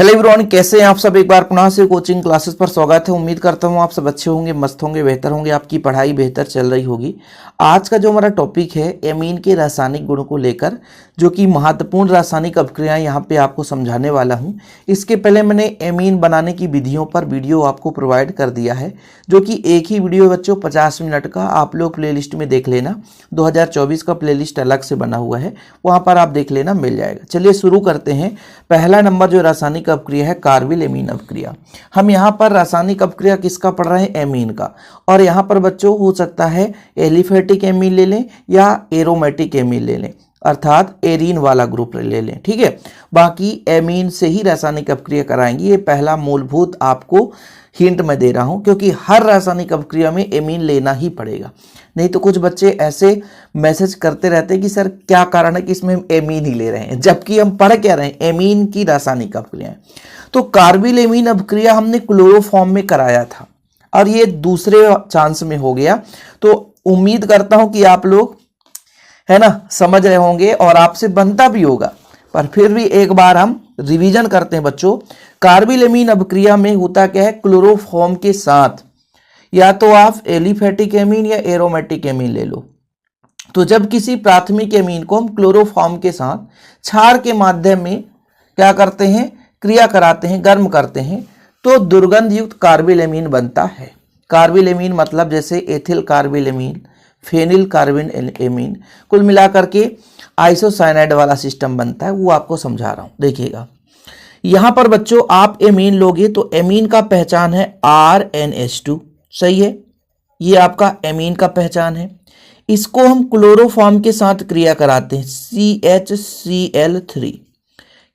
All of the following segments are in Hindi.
हेलो एवरीवन, कैसे हैं आप सब। एक बार पुनः से कोचिंग क्लासेस पर स्वागत है। उम्मीद करता हूं आप सब अच्छे होंगे, मस्त होंगे, बेहतर होंगे, आपकी पढ़ाई बेहतर चल रही होगी। आज का जो हमारा टॉपिक है एमीन के रासायनिक गुणों को लेकर, जो कि महत्वपूर्ण रासायनिक अभिक्रियाएं यहाँ पे आपको समझाने वाला हूँ। इसके पहले मैंने एमीन बनाने की विधियों पर वीडियो आपको प्रोवाइड कर दिया है, जो कि एक ही वीडियो बच्चों 50 मिनट का, आप लोग प्लेलिस्ट में देख लेना। 2024 का प्लेलिस्ट अलग से बना हुआ है, वहाँ पर आप देख लेना, मिल जाएगा। चलिए शुरू करते हैं। पहला नंबर जो रासायनिक अपक्रिया है कार्बिल एमीन अपक्रिया। हम यहाँ पर रासायनिक अपक्रिया किसका पढ़ रहे हैं? एमीन का। और यहाँ पर बच्चों हो सकता है एलिफेटिक एमीन ले लें या एरोमेटिक एमीन ले लें, अर्थात एरीन वाला ग्रुप ले लें, ठीक है। बाकी एमीन से ही रासायनिक अपक्रिया कराएंगे। ये पहला मूलभूत आपको हिंट मैं दे रहा हूं, क्योंकि हर रासायनिक अपक्रिया में एमीन लेना ही पड़ेगा। नहीं तो कुछ बच्चे ऐसे मैसेज करते रहते हैं कि सर क्या कारण है कि इसमें हम एमीन ही ले रहे हैं, जबकि हम पढ़ क्या रहे हैं? एमीन की रासायनिक अपक्रियाएं। तो कार्बिल एमीन अपक्रिया हमने क्लोरोफॉर्म में कराया था और ये दूसरे चांस में हो गया। तो उम्मीद करता हूं कि आप लोग है ना समझ रहे होंगे और आपसे बनता भी होगा, पर फिर भी एक बार हम रिवीजन करते हैं बच्चों। कार्बिल एमीन अपक्रिया में होता क्या है? क्लोरोफॉर्म के साथ या तो आप एलिफेटिक एमीन या एरोमेटिक एमीन ले लो। तो जब किसी प्राथमिक एमीन को हम क्लोरोफॉर्म के साथ क्षार के माध्यम में क्या करते हैं? क्रिया कराते हैं, गर्म करते हैं, तो दुर्गंध युक्त कार्बिल एमीन बनता है। कार्बिल एमीन मतलब जैसे ethyl carbylamine, phenyl carbylamine, कुल मिलाकर के आइसोसाइनाइड वाला सिस्टम बनता है। वो आपको समझा रहा हूं, देखिएगा। यहां पर बच्चों आप एमीन लोगे तो एमीन का पहचान है RnH2, सही है। ये आपका एमीन का पहचान है। इसको हम क्लोरोफॉर्म के साथ क्रिया कराते हैं CHCl3।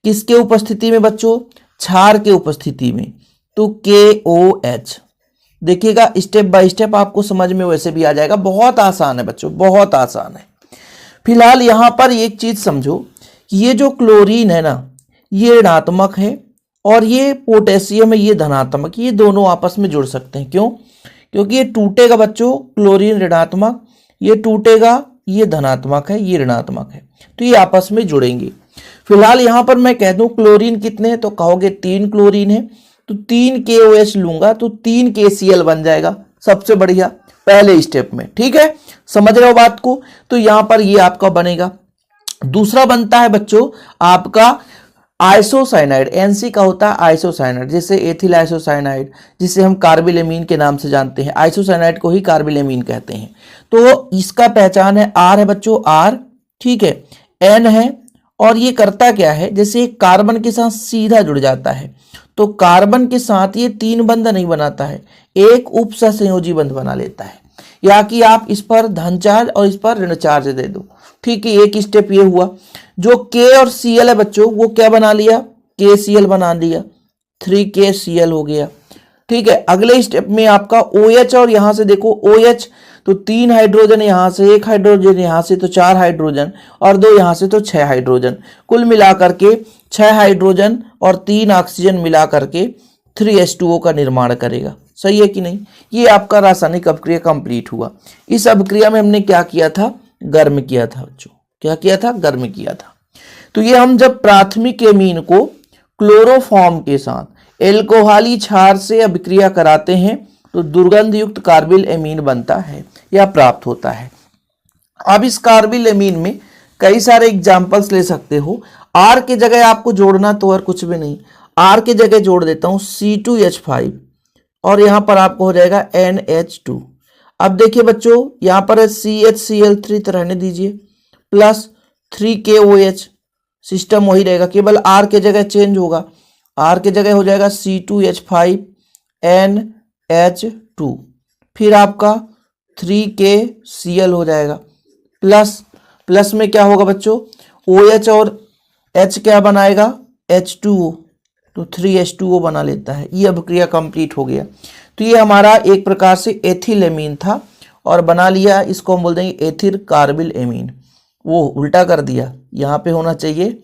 किसके उपस्थिति में बच्चों? क्षार के उपस्थिति में, तो KOH। देखिएगा स्टेप बाय स्टेप आपको समझ में वैसे भी आ जाएगा। बहुत आसान है बच्चों, बहुत आसान है। फिलहाल यहां पर एक चीज समझो, ये जो क्लोरीन है ना, ये ऋणात्मक है और ये पोटेशियम है, ये धनात्मक। ये दोनों आपस में जुड़ सकते हैं। क्यों? क्योंकि ये टूटेगा बच्चों, क्लोरीन ऋणात्मक, ये टूटेगा, ये धनात्मक है, ये ऋणात्मक है, तो ये आपस में जुड़ेंगे। फिलहाल यहां पर मैं कह दूं क्लोरीन कितने हैं, तो कहोगे 3 क्लोरीन है, तो 3 KOH लूंगा तो 3 KCl बन जाएगा। सबसे बढ़िया पहले स्टेप में, ठीक है, समझ रहे हो बात को। तो यहां पर ये आपका बनेगा। दूसरा बनता है बच्चों आपका आइसोसाइनाइड। NC का होता है आइसोसाइनाइड, जैसे एथिल आइसोसाइनाइड, जिसे हम कार्बिल एमीन के नाम से जानते हैं। आइसोसाइनाइड को ही कार्बिल एमीन कहते हैं। तो इसका पहचान है R है बच्चों, R, ठीक है। N है, और ये करता क्या है? जैसे कार्बन के साथ सीधा जुड़ जाता है, तो कार्बन के साथ ये 3 बंध नहीं बनाता है, एक उपसहसंयोजी बंध बना लेता है। या कि आप इस पर धन चार्ज और इस पर ऋण चार्ज दे दो, ठीक है। एक स्टेप ये हुआ। जो K और Cl है बच्चों, वो क्या बना लिया? KCl बना लिया, 3KCl हो गया, ठीक है। अगले स्टेप में आपका OH, और यहां से देखो OH, तो 3 हाइड्रोजन यहां से, 1 हाइड्रोजन यहां से, तो 4 हाइड्रोजन, और 2 यहां से, तो 6 हाइड्रोजन। कुल मिलाकर के 6 हाइड्रोजन और 3 ऑक्सीजन मिलाकर के 3H2O का निर्माण करेगा। सही है कि नहीं? ये आपका रासायनिक अपक्रिया कंप्लीट हुआ। इस अपक्रिया में हमने क्या किया था? गर्म किया था बच्चों। क्या किया था? गर्म किया था। तो ये हम जब प्राथमिक एमीन को क्लोरोफॉर्म के साथ एल्कोहली क्षार से अभिक्रिया कराते हैं तो दुर्गंध युक्त कार्बिल एमीन बनता है या प्राप्त होता है। अब इस कार्बिल एमीन में कई सारे एग्जाम्पल्स ले सकते हो। R के जगह आपको जोड़ना तो और कुछ भी नहीं, R के जगह जोड़ देता हूं C2H5, और यहां पर आपको हो जाएगा NH2। अब देखिए बच्चों, यहां पर है CHCl3, तो रहने दीजिए, प्लस 3KOH। सिस्टम वही रहेगा, केवल R के जगह चेंज होगा। R के जगह हो जाएगा C2H5 NH2, फिर आपका 3KCl हो जाएगा, प्लस में क्या होगा बच्चों? OH और H क्या बनाएगा? H2O, तो 3H2O बना लेता है। ये अभिक्रिया कंप्लीट हो गया। तो ये हमारा एक प्रकार से एथिल एमीन था और बना लिया, इसको हम बोल देंगे एथिल कार्बिल एमीन। वो उल्टा कर दिया, यहाँ पे होना चाहिए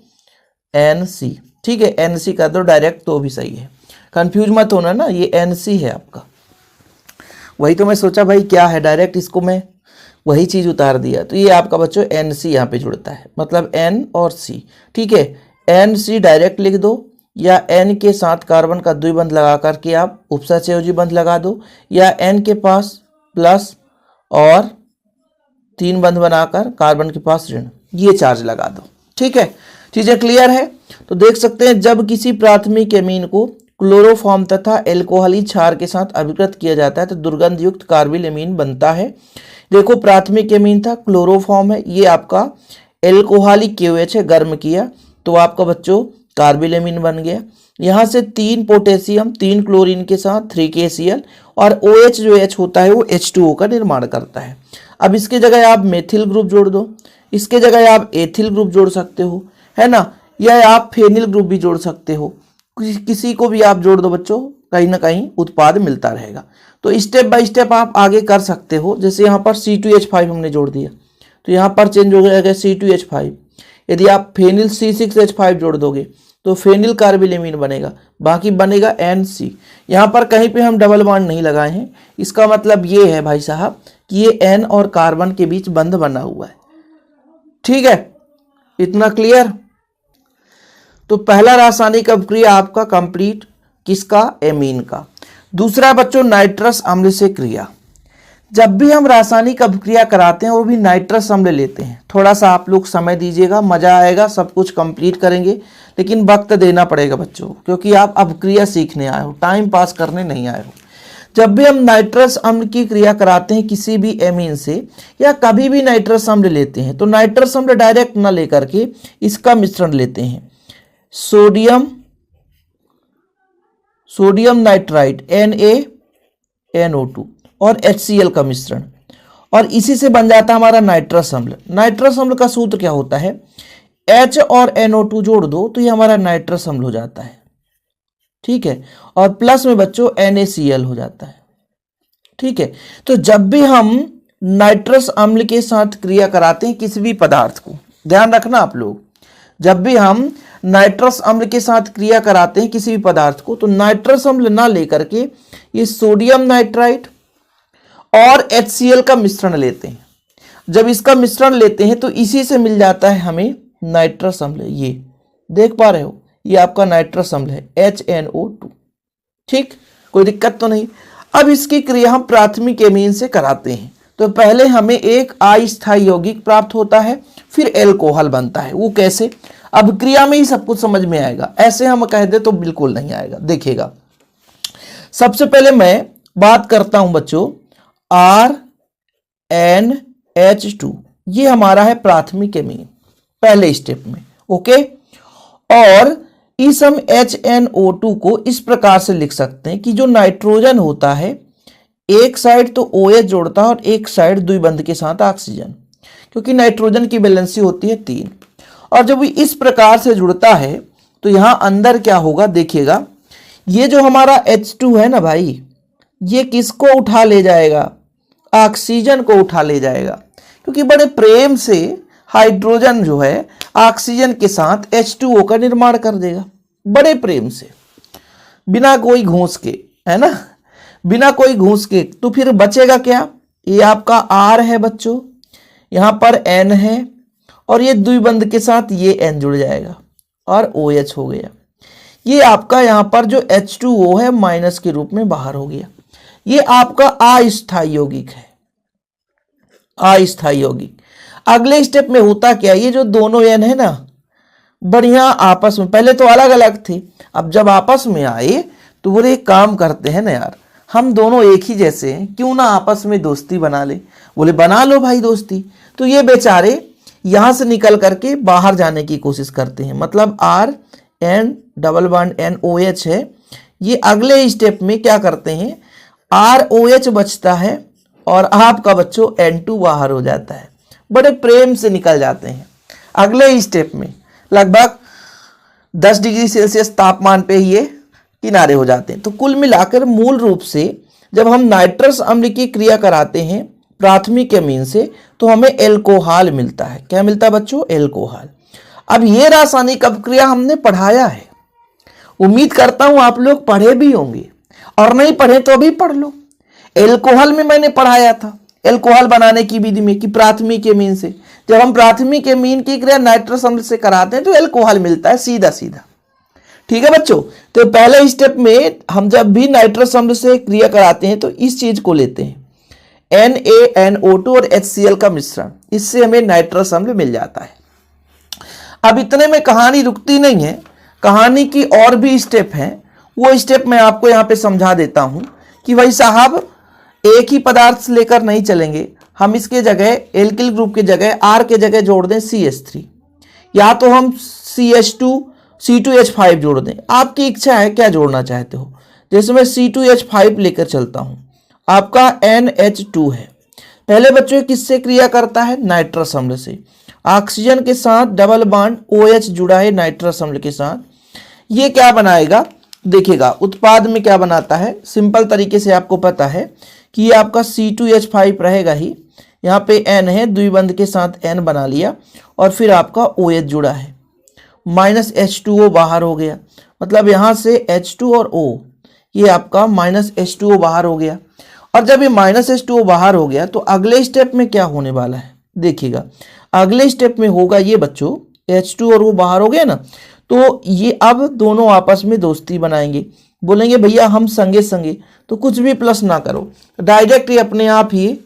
NC, ठीक है। NC कर दो डायरेक्ट तो भी सही है, कंफ्यूज मत होना ना, ये NC है आपका। वही तो मैं सोचा भाई क्या है, डायरेक्ट इसको मैं वही चीज उतार दिया। तो ये आपका बच्चों NC यहाँ पे जुड़ता है, मतलब N और C, ठीक है। NC डायरेक्ट लिख दो, या N के साथ कार्बन का द्विबंध लगा करके आप उपसहसंयोजी बंध लगा दो, या N के पास प्लस और 3 बंध बनाकर कार्बन के पास ऋण, ये चार्ज लगा दो। ठीक है, चीजें क्लियर है। तो देख सकते हैं जब किसी प्राथमिक एमीन को क्लोरोफॉर्म तथा एल्कोहली क्षार के साथ अभिकृत किया जाता है तो दुर्गंध युक्त कार्बिल एमीन बनता है। देखो प्राथमिक एमीन था, क्लोरोफॉर्म है, ये आपका एल्कोहलिक KOH है, गर्म किया तो आपका बच्चों कार्बिल एमीन बन गया। यहाँ से 3 पोटेशियम 3 क्लोरीन के साथ 3KCl और OH जो H होता है वो H2O का निर्माण करता है। अब इसके जगह आप मेथिल ग्रुप जोड़ दो, इसके जगह आप एथिल ग्रुप जोड़ सकते हो, है ना, या आप फेनिल ग्रुप भी जोड़ सकते हो, किसी को भी आप जोड़ दो बच्चों, कहीं ना कहीं उत्पाद मिलता रहेगा। तो स्टेप बाय स्टेप आप आगे कर सकते हो। जैसे यहाँ पर C2H5 हमने जोड़ दिया तो यहाँ पर चेंज हो जाएगा C2H5। यदि आप फेनिल C6H5 जोड़ दोगे तो फेनिल कार्बिल एमीन बनेगा, बाकी बनेगा NC। यहाँ पर कहीं पे हम डबल बॉन्ड नहीं लगाए हैं, इसका मतलब ये है भाई साहब कि ये N और कार्बन के बीच बंध बना हुआ है। ठीक है, इतना क्लियर। तो पहला रासायनिक अभिक्रिया आपका कंप्लीट, किसका, एमीन का। दूसरा बच्चों नाइट्रस अम्ल से क्रिया। जब भी हम रासायनिक अभिक्रिया कराते हैं और भी नाइट्रस अम्ल लेते हैं, थोड़ा सा आप लोग समय दीजिएगा, मजा आएगा, सब कुछ कंप्लीट करेंगे, लेकिन वक्त देना पड़ेगा बच्चों, क्योंकि आप अभिक्रिया सीखने आए हो, टाइम पास करने नहीं आए हो। जब भी हम नाइट्रस अम्ल की क्रिया कराते हैं किसी भी एमीन से या कभी भी नाइट्रस अम्ल लेते हैं तो नाइट्रस अम्ल डायरेक्ट ना लेकर के इसका मिश्रण लेते हैं, सोडियम नाइट्राइट NaNO2 और HCl का मिश्रण, और इसी से बन जाता है हमारा नाइट्रस अम्ल। नाइट्रस अम्ल का सूत्र क्या होता है, H और NO2 जोड़ दो तो ये हमारा नाइट्रस अम्ल हो जाता है। ठीक है, और प्लस में बच्चों NaCl हो जाता है। ठीक है, तो जब भी हम नाइट्रस अम्ल के साथ क्रिया कराते हैं किसी भी पदार्थ को, ध्यान रखना आप लोग, जब भी हम नाइट्रस अम्ल के साथ क्रिया कराते हैं किसी भी पदार्थ को तो नाइट्रस अम्ल ना लेकर के ये सोडियम नाइट्राइट और HCl का मिश्रण लेते हैं। जब इसका मिश्रण लेते हैं तो इसी से मिल जाता है हमें नाइट्रस अम्ल। ये देख पा रहे हो, ये आपका नाइट्रस अम्ल है HNO2। ठीक, कोई दिक्कत तो नहीं। अब इसकी क्रिया हम प्राथमिक एमीन से कराते हैं तो पहले हमें एक अस्थायी यौगिक प्राप्त होता है, फिर एल्कोहल बनता है। वो कैसे, अब क्रिया में ही सब कुछ समझ में आएगा, ऐसे हम कह दे तो बिल्कुल नहीं आएगा। देखिएगा, सबसे पहले मैं बात करता हूं बच्चों RNH2, ये हमारा है प्राथमिक एमीन पहले स्टेप में। ओके, और इस हम HNO2 को इस प्रकार से लिख सकते हैं कि जो नाइट्रोजन होता है एक साइड तो OH जोड़ता है और एक साइड द्विबंध के साथ ऑक्सीजन, क्योंकि नाइट्रोजन की वैलेंसी होती है 3। और जब इस प्रकार से जुड़ता है तो यहां अंदर क्या होगा, देखिएगा, ये जो हमारा H2 है ना भाई, ये किसको उठा ले जाएगा, ऑक्सीजन को उठा ले जाएगा, क्योंकि बड़े प्रेम से हाइड्रोजन जो है ऑक्सीजन के साथ H2O का निर्माण कर देगा, बड़े प्रेम से, बिना कोई घूस के, है ना, बिना कोई घूस के। तो फिर बचेगा क्या, ये आपका R है बच्चों, यहां पर N है और ये द्विबंध के साथ ये N जुड़ जाएगा और OH हो गया। ये आपका यहां पर जो H2O है माइनस के रूप में बाहर हो गया। ये आपका अस्थायी यौगिक है, अस्थायी यौगिक। अगले स्टेप में होता क्या, ये जो दोनों N है ना बढ़िया आपस में, पहले तो अलग अलग थे, अब जब आपस में आए तो बोले एक काम करते हैं ना यार, हम दोनों एक ही जैसे हैं, क्यों ना आपस में दोस्ती बना ले। बोले बना लो भाई दोस्ती। तो ये बेचारे यहां से निकल करके बाहर जाने की कोशिश करते हैं, मतलब RN_NOH है। ये अगले स्टेप में क्या करते हैं, ROH बचता है और आपका बच्चों N2 बाहर हो जाता है, बड़े प्रेम से निकल जाते हैं। अगले स्टेप में लगभग 10 डिग्री सेल्सियस तापमान पे ये किनारे हो जाते हैं। तो कुल मिलाकर मूल रूप से जब हम नाइट्रस अम्ल की क्रिया कराते हैं प्राथमिक एमीन से तो हमें एल्कोहल मिलता है। क्या मिलता है बच्चों, एल्कोहल। अब ये रासायनिक अभिक्रिया हमने पढ़ाया है, उम्मीद करता हूं आप लोग पढ़े भी होंगे, और नहीं पढ़े तो अभी पढ़ लो। एल्कोहल में मैंने पढ़ाया था एल्कोहल बनाने की विधि में कि प्राथमिक एमीन से, जब हम प्राथमिक एमीन की क्रिया नाइट्रस अम्ल से कराते हैं तो एल्कोहल मिलता है सीधा सीधा। ठीक है बच्चों। तो पहले स्टेप में हम जब भी नाइट्रस अम्ल से क्रिया कराते हैं तो इस चीज को लेते हैं, NaNO2 और HCl का मिश्रण, इससे हमें नाइट्रस अम्ल मिल जाता है। अब इतने में कहानी रुकती नहीं है, कहानी की और भी स्टेप हैं। वो स्टेप मैं आपको यहाँ पे समझा देता हूँ कि भाई साहब एक ही पदार्थ लेकर नहीं चलेंगे, हम इसके जगह एल्किल ग्रुप की जगह R के जगह जोड़ दें CH3, या तो हम C2H5 जोड़ दें। आपकी इच्छा है क्या जोड़ना चाहते हो। जैसे मैं C2H5 लेकर चलता हूं, आपका NH2 है। पहले बच्चों किससे क्रिया करता है, नाइट्रस अम्ल से। ऑक्सीजन के साथ डबल बॉन्ड OH जुड़ा है नाइट्रस अम्ल के साथ। ये क्या बनाएगा देखिएगा, उत्पाद में क्या बनाता है, सिंपल तरीके से आपको पता है कि ये आपका C2H5 रहेगा ही, यहाँ पे N है, द्विबंध के साथ N बना लिया, और फिर आपका OH जुड़ा है, माइनस H2O बाहर हो गया, मतलब यहाँ से H2 और O, ये आपका माइनस H2O बाहर हो गया। और जब ये माइनस H2O बाहर हो गया तो अगले स्टेप में क्या होने वाला है देखिएगा, अगले स्टेप में होगा ये बच्चों, H2 और वो बाहर हो गया ना, तो ये अब दोनों आपस में दोस्ती बनाएंगे, बोलेंगे भैया हम संगे संगे, तो कुछ भी प्लस ना करो, डायरेक्ट ये अपने आप ही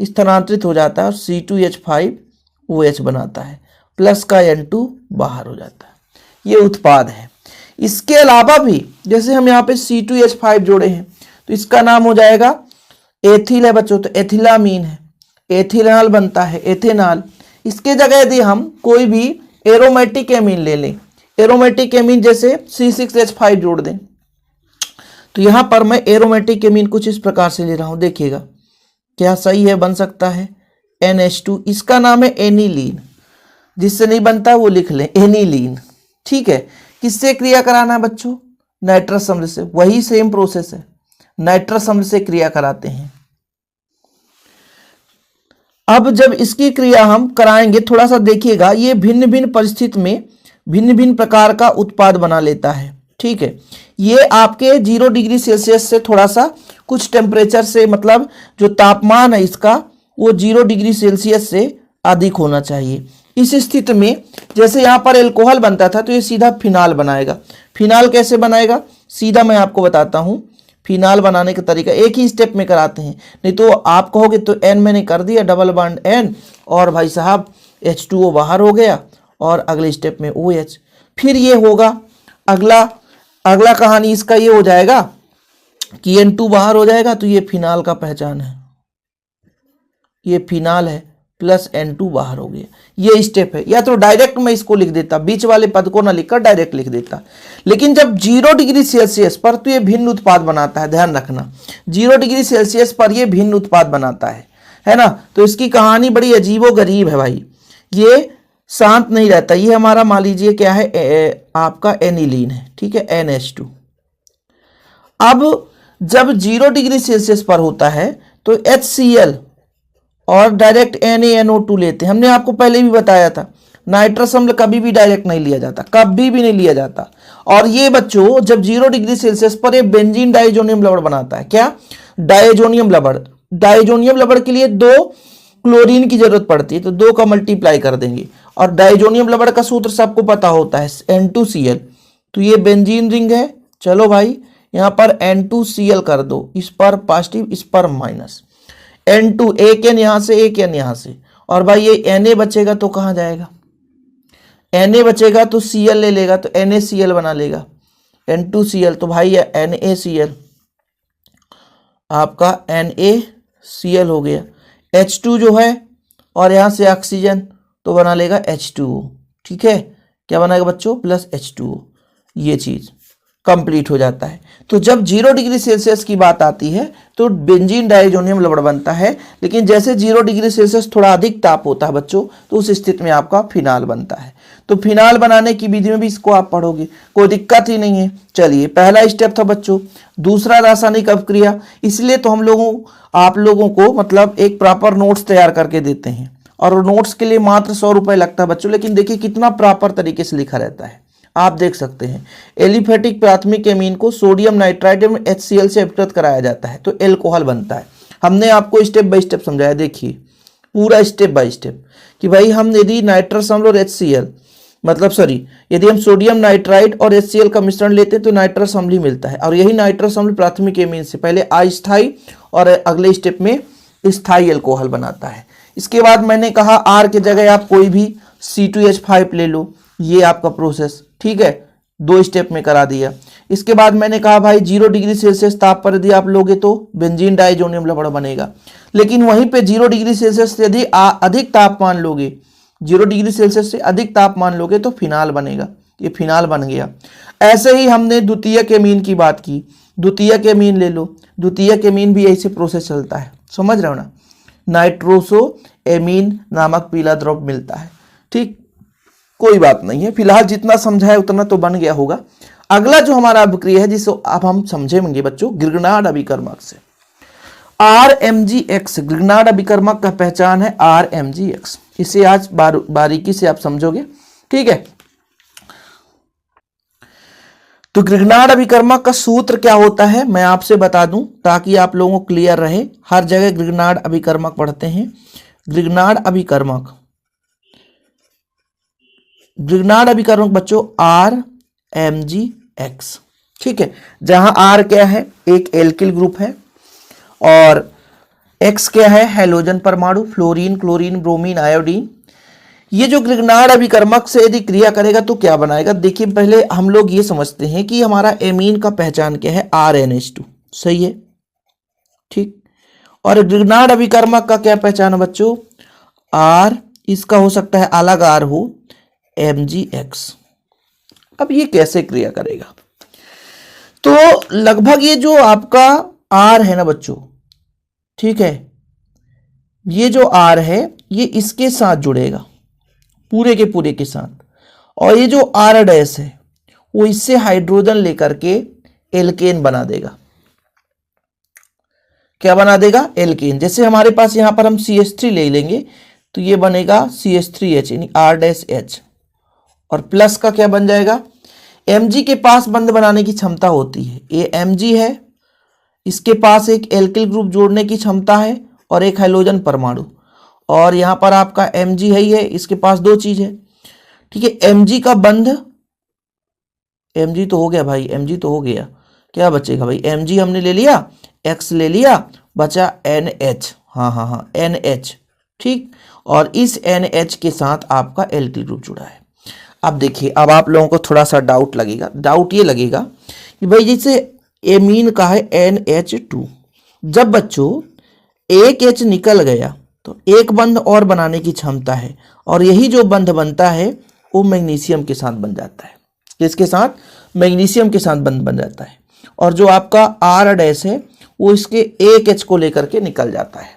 स्थानांतरित हो जाता है और C2H5OH बनाता है, प्लस का N2 बाहर हो जाता है। ये उत्पाद है। इसके अलावा भी जैसे हम यहाँ पे C2H5 जोड़े हैं तो इसका नाम हो जाएगा एथिल है बच्चों, तो एथिलामीन है, एथिलॉल बनता है, एथेनॉल। इसके जगह यदि हम कोई भी एरोमेटिक एमीन ले लें, एरोमेटिक एमीन जैसे C6H5 जोड़ दें, तो यहां पर मैं एरोमेटिक एमीन कुछ इस प्रकार से ले रहा हूं, देखिएगा क्या सही है, बन सकता है NH2, इसका नाम है एनिलीन, जिससे नहीं बनता वो लिख लें एनिलीन। ठीक है, किससे क्रिया कराना है बच्चों, नाइट्रस अम्ल से, वही सेम प्रोसेस है, नाइट्रस अम्ल से क्रिया कराते हैं। अब जब इसकी क्रिया हम कराएंगे, थोड़ा सा देखिएगा, ये भिन्न भिन्न परिस्थिति में भिन्न भिन्न प्रकार का उत्पाद बना लेता है। ठीक है, ये आपके 0 डिग्री सेल्सियस से थोड़ा सा कुछ टेम्परेचर से, मतलब जो तापमान है इसका वो 0 डिग्री सेल्सियस से अधिक होना चाहिए। इस स्थिति में जैसे यहाँ पर एल्कोहल बनता था तो ये सीधा फिनाल बनाएगा। फिनाल कैसे बनाएगा, सीधा मैं आपको बताता हूँ। फिनाल बनाने का तरीका एक ही स्टेप में कराते हैं, नहीं तो आप कहोगे तो N मैंने कर दिया, डबल बॉन्ड N, और भाई साहब H2O बाहर हो गया, और अगले स्टेप में OH। फिर ये होगा अगला कहानी इसका ये हो जाएगा कि N2 बाहर हो जाएगा, तो ये फिनाल का पहचान है, ये फिनाल है, प्लस N2 बाहर हो गया। ये स्टेप है। या तो डायरेक्ट मैं इसको लिख देता, बीच वाले पद को ना लिखकर डायरेक्ट लिख देता, लेकिन जब 0 डिग्री सेल्सियस पर तो ये भिन्न उत्पाद बनाता है, ध्यान रखना 0 डिग्री सेल्सियस पर ये भिन्न उत्पाद बनाता है ना। तो इसकी कहानी बड़ी अजीबो गरीब है भाई, ये शांत नहीं रहता। ये हमारा मान लीजिए क्या है, आपका एनिलीन है, ठीक है, NH2। अब जब 0 डिग्री सेल्सियस पर होता है तो HCl और डायरेक्ट NaNO2 लेते हैं। हमने आपको पहले भी बताया था, नाइट्रस अम्ल कभी भी डायरेक्ट नहीं लिया जाता, कभी भी नहीं लिया जाता। और ये बच्चों जब 0 डिग्री सेल्सियस पर ये बेंजीन डाइजोनियम लवण बनाता है। क्या, डाइजोनियम लवण। डाइजोनियम लवण के लिए 2 क्लोरीन की जरूरत पड़ती है, तो 2 का मल्टीप्लाई कर देंगे। और डाइजोनियम लवण का सूत्र सबको पता होता है, N2Cl। तो ये बेंजीन रिंग है, चलो भाई यहाँ पर N2Cl कर दो, इस पर पॉजिटिव इस पर माइनस, N2 एक N यहाँ से एक N यहाँ से, और भाई ये Na बचेगा तो कहाँ जाएगा, Na बचेगा तो Cl ले लेगा, तो NaCl बना लेगा, N2Cl, तो भाई ये NaCl आपका NaCl हो गया। H2 जो है और यहाँ से ऑक्सीजन तो बना लेगा H2O। ठीक है, क्या बनाएगा बच्चों, प्लस H2O। ये चीज कंप्लीट हो जाता है। तो जब 0 डिग्री सेल्सियस की बात आती है तो बेंजीन डाइजोनियम लवण बनता है, लेकिन जैसे 0 डिग्री सेल्सियस थोड़ा अधिक ताप होता है बच्चों, तो उस स्थिति में आपका फिनाल बनता है। तो फिनाल बनाने की विधि में भी इसको आप पढ़ोगे, कोई दिक्कत ही नहीं है। चलिए, पहला स्टेप था बच्चों। दूसरा रासायनिक अपक्रिया, इसलिए तो हम आप लोगों को मतलब एक प्रॉपर नोट्स तैयार करके देते हैं, और नोट्स के लिए मात्र 100 रुपये लगता है बच्चों, लेकिन देखिए कितना प्रॉपर तरीके से लिखा रहता है, आप देख सकते हैं। एलिफेटिक प्राथमिक एमीन को सोडियम नाइट्राइट एवं HCl से अपकृत कराया जाता है तो एल्कोहल बनता है। हमने आपको स्टेप बाय स्टेप समझाया, देखिए पूरा स्टेप बाय स्टेप कि भाई हम यदि नाइट्रस अम्ल और HCl मतलब सॉरी, यदि हम सोडियम नाइट्राइड और HCl का मिश्रण लेते हैं तो नाइट्रस अम्ल ही मिलता है, और यही नाइट्रस अम्ल प्राथमिक एमीन से पहले अस्थायी और अगले स्टेप में स्थायी अल्कोहल बनाता है। इसके बाद मैंने कहा R के जगह आप कोई भी C2H5 ले लो, ये आपका प्रोसेस, ठीक है, 2 स्टेप में करा दिया। इसके बाद मैंने कहा भाई 0 डिग्री सेल्सियस ताप पर यदि आप लोगे तो बेंजीन डाइजोनियम लवण बनेगा, लेकिन वहीं पे 0 डिग्री सेल्सियस से यदि अधिक तापमान लोगे, 0 डिग्री सेल्सियस से अधिक तापमान लोगे तो फिनाल बनेगा, ये फिनाल बन गया। ऐसे ही हमने द्वितीयक एमीन की बात की, द्वितीयक एमीन ले लो, द्वितीयक एमीन भी ऐसे प्रोसेस चलता है, समझ रहे हो ना, नाइट्रोसो एमीन नामक पीला द्रव मिलता है, ठीक, कोई बात नहीं है, फिलहाल जितना समझा है उतना तो बन गया होगा। अगला जो हमारा अभिक्रिया है जिसको अब हम समझेंगे बच्चों, ग्रिग्नार्ड अभिकर्मक से RMgX, ग्रिग्नार्ड अभिकर्मक का पहचान है RMgX, इसे आज बारीकी से आप समझोगे, ठीक है। तो ग्रिग्नार्ड अभिकर्मक का सूत्र क्या होता है मैं आपसे बता दूं ताकि आप लोगों को क्लियर रहे, हर जगह ग्रिग्नार्ड अभिकर्मक पढ़ते हैं। ग्रिग्नार्ड अभिकर्मक बच्चों RMgX, ठीक है, जहां R क्या है, एक एल्किल ग्रुप है, और X क्या है, हैलोजन परमाणु, फ्लोरीन, क्लोरीन, ब्रोमीन, आयोडीन। ये जो ग्रिग्नार्ड अभिकर्मक से यदि क्रिया करेगा तो क्या बनाएगा, देखिए पहले हम लोग ये समझते हैं कि हमारा एमीन का पहचान क्या है, RNH2, सही है, ठीक, और ग्रिग्नार्ड अभिकर्मक का क्या पहचान है बच्चों, R, इसका हो सकता है अलग R हो, MgX। अब ये कैसे क्रिया करेगा, तो लगभग ये जो आपका R है ना बच्चों, ठीक है, ये जो R है ये इसके साथ जुड़ेगा, पूरे के पूरे के साथ, और ये जो R' है वो इससे हाइड्रोजन लेकर के एल्केन बना देगा। क्या बना देगा, एल्केन। जैसे हमारे पास यहां पर हम CH3 ले लेंगे तो ये बनेगा CH3H यानी R'H, और प्लस का क्या बन जाएगा, Mg के पास बंध बनाने की क्षमता होती है, ये Mg है, इसके पास एक एल्किल ग्रुप जोड़ने की क्षमता है और एक हाइड्रोजन परमाणु, और यहां पर आपका Mg है ही है, इसके पास 2 चीज है, ठीक है। Mg का बंध, Mg तो हो गया भाई, Mg तो हो गया, क्या बचेगा भाई, Mg हमने ले लिया, X ले लिया, बचा NH, हाँ NH, ठीक, और इस NH के साथ आपका एल्किल ग्रुप जुड़ा है। अब देखिए, अब आप लोगों को थोड़ा सा डाउट लगेगा, डाउट ये लगेगा कि भाई जैसे एमीन का है NH2, जब बच्चों एक H निकल गया तो एक बंध और बनाने की क्षमता है, और यही जो बंध बनता है वो मैग्नीशियम के साथ बन जाता है, किसके साथ, मैग्नीशियम के साथ बंध बन जाता है, और जो आपका R' है वो इसके एक H को लेकर के निकल जाता है।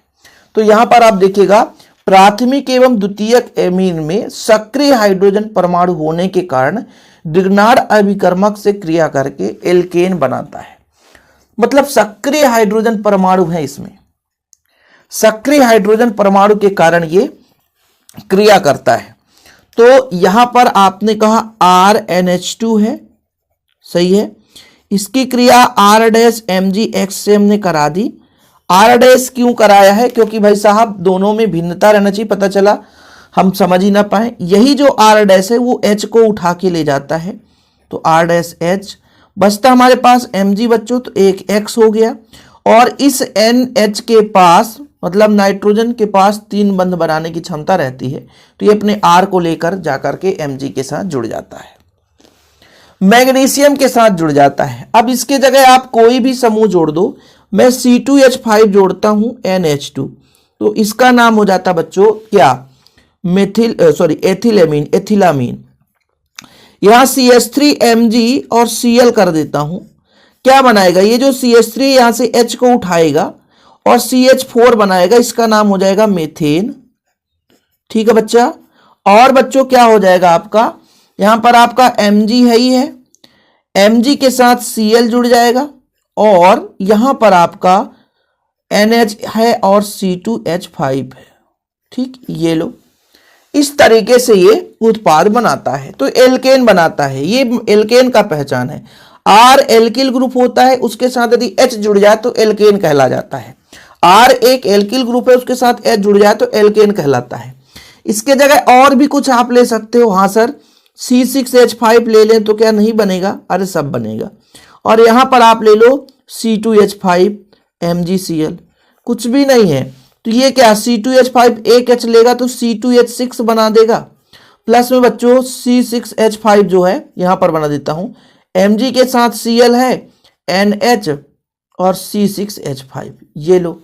तो यहां पर आप देखिएगा प्राथमिक एवं द्वितीयक एमीन में सक्रिय हाइड्रोजन परमाणु होने के कारण ग्रिग्नार्ड अभिकर्मक से क्रिया करके एल्केन बनाता है, मतलब सक्रिय हाइड्रोजन परमाणु है इसमें, सक्रिय हाइड्रोजन परमाणु के कारण ये क्रिया करता है। तो यहां पर आपने कहा RNH2 है, सही है, इसकी क्रिया R'-MgX से हमने करा दी। R' क्यों कराया है, क्योंकि भाई साहब दोनों में भिन्नता रहना चाहिए, पता चला हम समझ ही ना पाए, यही जो R' है वो H को उठा के ले जाता है, तो R'-H बचता हमारे पास Mg बच्चों, तो एक X हो गया, और इस NH के पास मतलब नाइट्रोजन के पास 3 बंध बनाने की क्षमता रहती है, तो ये अपने R को लेकर जाकर के Mg के साथ जुड़ जाता है, मैग्नीशियम के साथ जुड़ जाता है। अब इसके जगह आप कोई भी समूह जोड़ दो, मैं C2H5 जोड़ता हूं NH2, तो इसका नाम हो जाता बच्चों क्या, एथिलामीन, एथिलामीन। यहां CH3Mg और Cl कर देता हूं, क्या बनाएगा, ये जो CH3 यहां से H को उठाएगा और CH4 बनाएगा, इसका नाम हो जाएगा मेथेन, ठीक है बच्चा। और बच्चों क्या हो जाएगा आपका, यहां पर आपका Mg है ही है, Mg के साथ Cl जुड़ जाएगा, और यहां पर आपका NH है और C2H5 है, ठीक, ये लो, इस तरीके से ये उत्पाद बनाता है, तो एल्केन बनाता है, ये एल्केन का पहचान है। R एल्किल ग्रुप होता है, उसके साथ यदि H जुड़ जाए तो एल्केन कहला जाता है। R एक एल्किल ग्रुप है, उसके साथ H जुड़ जाए तो एल्केन कहलाता है। इसके जगह और भी कुछ आप ले सकते हो, हाँ सर C6H5 ले लें तो क्या नहीं बनेगा? अरे सब बनेगा। और यहां पर आप ले लो C2H5 MgCl, कुछ भी नहीं है। तो ये क्या, C2H5 एक H लेगा तो C2H6 बना देगा। प्लस में बच्चों C6H5 जो है यहां पर बना देता हूं, Mg के साथ Cl है, NH और C6H5, ये लो।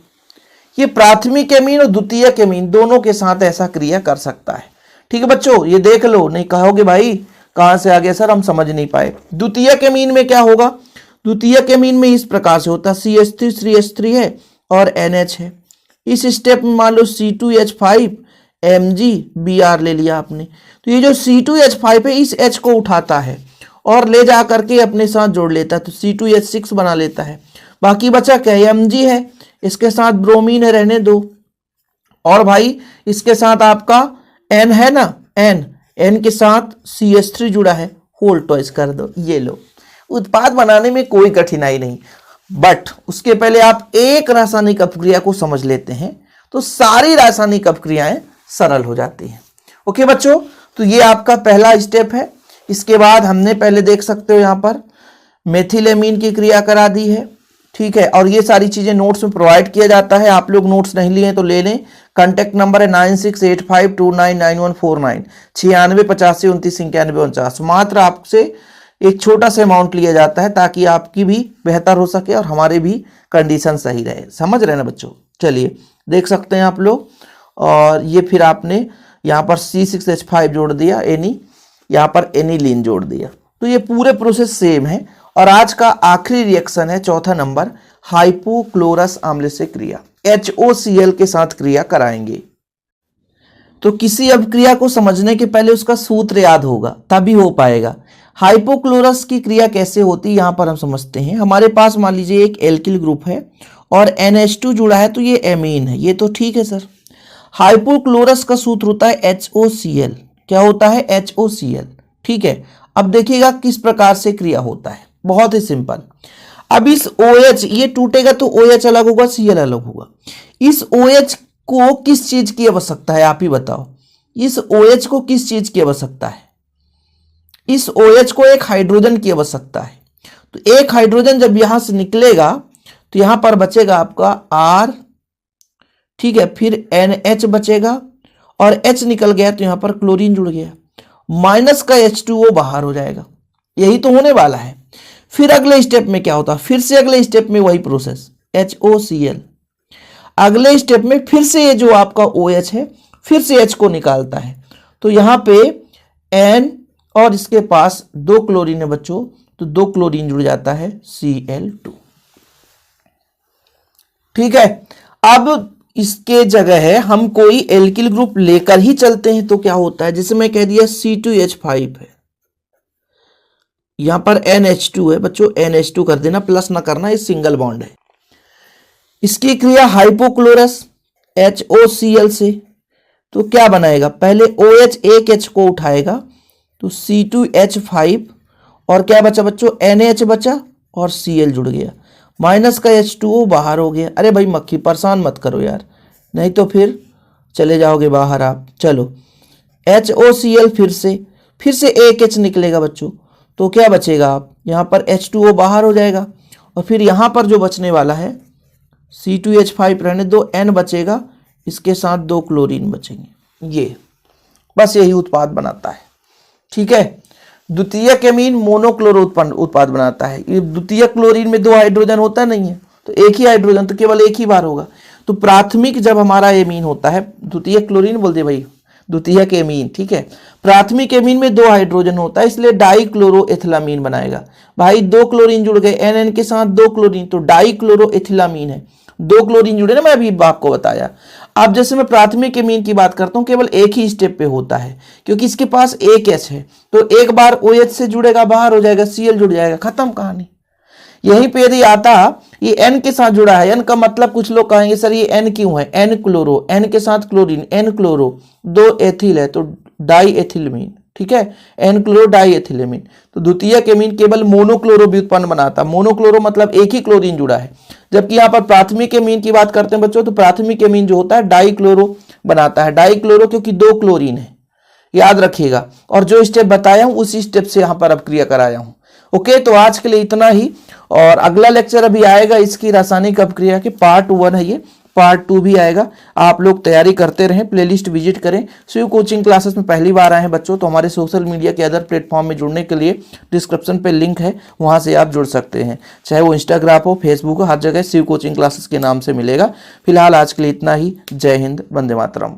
ये प्राथमिक एमीन और द्वितीयक एमीन दोनों के साथ ऐसा क्रिया कर सकता है। ठीक है बच्चों, ये देख लो, नहीं कहोगे भाई कहां से आ गया सर, हम समझ नहीं पाए। द्वितीयक एमीन में क्या होगा? द्वितीयक एमीन में इस प्रकार से होता है, CH3 3H3 है और NH है। इस स्टेप में मान लो C2H5 MgBr ले लिया आपने, तो ये जो C2H5 है इस H को उठाता है और ले जा करके अपने साथ जोड़ लेता है, तो C2H6 बना लेता है। बाकी बचा क्या, Mg है, इसके साथ ब्रोमीन है, रहने दो। और भाई इसके साथ आपका N है ना, N के साथ CH3 जुड़ा है, होल टॉइस कर दो, ये लो। उत्पाद बनाने में कोई कठिनाई नहीं, बट उसके पहले आप एक रासायनिक अपक्रिया को समझ लेते हैं तो सारी रासायनिक अपक्रियाएं सरल हो जाती हैं। ओके बच्चों, तो ये आपका पहला स्टेप है। इसके बाद हमने पहले देख सकते हो यहां पर मेथिलेमीन की क्रिया करा दी है। ठीक है, और ये सारी चीजें नोट्स में प्रोवाइड किया जाता है। आप लोग नोट्स नहीं लिए तो ले लें। कांटेक्ट नंबर है 9685299149, 9685292949। मात्र आपसे एक छोटा सा अमाउंट लिया जाता है ताकि आपकी भी बेहतर हो सके और हमारे भी कंडीशन सही रहे। समझ रहे ना बच्चों? चलिए देख सकते हैं आप लोग। और ये फिर आपने यहाँ पर C6H5 जोड़ दिया, यहाँ पर एनिलीन जोड़ दिया। तो ये पूरे प्रोसेस सेम है। और आज का आखिरी रिएक्शन है चौथा नंबर, हाइपोक्लोरस आम्ल से क्रिया, HOCl के साथ क्रिया कराएंगे। तो किसी अपक्रिया को समझने के पहले उसका सूत्र याद होगा, तभी हो पाएगा। हाइपोक्लोरस की क्रिया कैसे होती है यहां पर हम समझते हैं। हमारे पास मान लीजिए एक एल्किल ग्रुप है और NH2 जुड़ा है, तो ये एमीन है, ये तो ठीक है सर। हाइपोक्लोरस का सूत्र होता है HOCl। क्या होता है? HOCl। ठीक है, अब देखिएगा किस प्रकार से क्रिया होता है, बहुत ही सिंपल। अब इस OH ये टूटेगा तो OH अलग होगा, Cl अलग होगा। इस OH को किस चीज की आवश्यकता है, आप ही बताओ। इस OH को किस चीज की आवश्यकता है? इस OH को एक हाइड्रोजन की आवश्यकता है। तो एक हाइड्रोजन जब यहां से निकलेगा तो यहां पर बचेगा आपका R, ठीक है, फिर NH बचेगा और H निकल गया तो यहां पर क्लोरीन जुड़ गया, माइनस का H2O बाहर हो जाएगा। यही तो होने वाला है। फिर अगले स्टेप में क्या होता है? फिर से अगले स्टेप में वही प्रोसेस, HOCl। अगले स्टेप में फिर से ये जो आपका OH है फिर से H को निकालता है, तो यहां पे N और इसके पास 2 क्लोरीन है बच्चों, तो 2 क्लोरीन जुड़ जाता है, Cl2। ठीक है, अब इसके जगह है हम कोई एल्किल ग्रुप लेकर ही चलते हैं तो क्या होता है? जैसे मैं कह दिया C2H5 है, यहां पर NH2 है बच्चों, NH2 कर देना, प्लस ना करना, ये सिंगल बॉन्ड है। इसकी क्रिया हाइपोक्लोरस HOCl से, तो क्या बनाएगा? पहले OH एक H को उठाएगा तो C2H5 और क्या बचा बच्चों? NH बचा और Cl जुड़ गया, माइनस का H2O बाहर हो गया। अरे भाई मक्खी परेशान मत करो यार, नहीं तो फिर चले जाओगे बाहर आप। चलो HOCl फिर से एक H निकलेगा बच्चों, तो क्या बचेगा? आप यहाँ पर H2O बाहर हो जाएगा और फिर यहाँ पर जो बचने वाला है C2H5 रहने दो, N बचेगा, इसके साथ 2 क्लोरीन बचेंगे। ये बस यही उत्पाद बनाता है। ठीक है, द्वितीयक एमीन मोनोक्लोरो उत्पाद बनाता है। ये द्वितीयक क्लोरीन में 2 हाइड्रोजन होता नहीं है, तो एक ही हाइड्रोजन तो केवल एक ही बार होगा। तो प्राथमिक जब हमारा एमीन होता है, द्वितीयक क्लोरीन बोल दे भाई, द्वितीयक एमीन, ठीक है। प्राथमिक एमीन में 2 हाइड्रोजन होता है, इसलिए डाइक्लोरोएथिलामीन बनाएगा। भाई 2 क्लोरीन जुड़ गए, NN के साथ 2 क्लोरीन, तो डाइक्लोरोएथिलामीन है। 2 क्लोरीन जुड़े ना, मैं अभी आपको बताया। अब जैसे मैं प्राथमिक एमीन की बात करता हूं, केवल एक ही स्टेप पे होता है, क्योंकि इसके पास एक H है, तो एक बार OH से जुड़ेगा, बाहर हो जाएगा, Cl जुड़ जाएगा, खत्म कहानी। यहीं पे यदि आता ये N के साथ जुड़ा है, N का मतलब कुछ लोग कहेंगे सर ये N क्यों है? N क्लोरो, N के साथ क्लोरीन, N क्लोरो, 2 एथिल है तो डाइएथिलमीन, ठीक है, N क्लोरो डाइएथिलमीन। तो द्वितीयक एमीन केवल मोनोक्लोरो व्युत्पन्न बनाता। मोनोक्लोरो मतलब एक ही क्लोरीन जुड़ा है, जबकि यहाँ पर प्राथमिक एमीन की बात करते हैं बच्चों, तो प्राथमिक एमीन जो होता है डाइक्लोरो बनाता है। डाइक्लोरो क्योंकि 2 क्लोरीन है, याद रखिएगा। और जो स्टेप बताया हूं उसी स्टेप से यहाँ पर अब क्रिया कराया हूं। ओके, तो आज के लिए इतना ही। और अगला लेक्चर अभी आएगा इसकी रासायनिक अपक्रिया के पार्ट 1 है, ये पार्ट 2 भी आएगा। आप लोग तैयारी करते रहें, प्लेलिस्ट विजिट करें। शिव कोचिंग क्लासेस में पहली बार आए हैं बच्चों तो हमारे सोशल मीडिया के अदर प्लेटफॉर्म में जुड़ने के लिए डिस्क्रिप्शन पे लिंक है, वहां से आप जुड़ सकते हैं। चाहे वो इंस्टाग्राम हो, फेसबुक हो, हर जगह शिव कोचिंग क्लासेस के नाम से मिलेगा। फिलहाल आज के लिए इतना ही। जय हिंद, वंदे मातरम।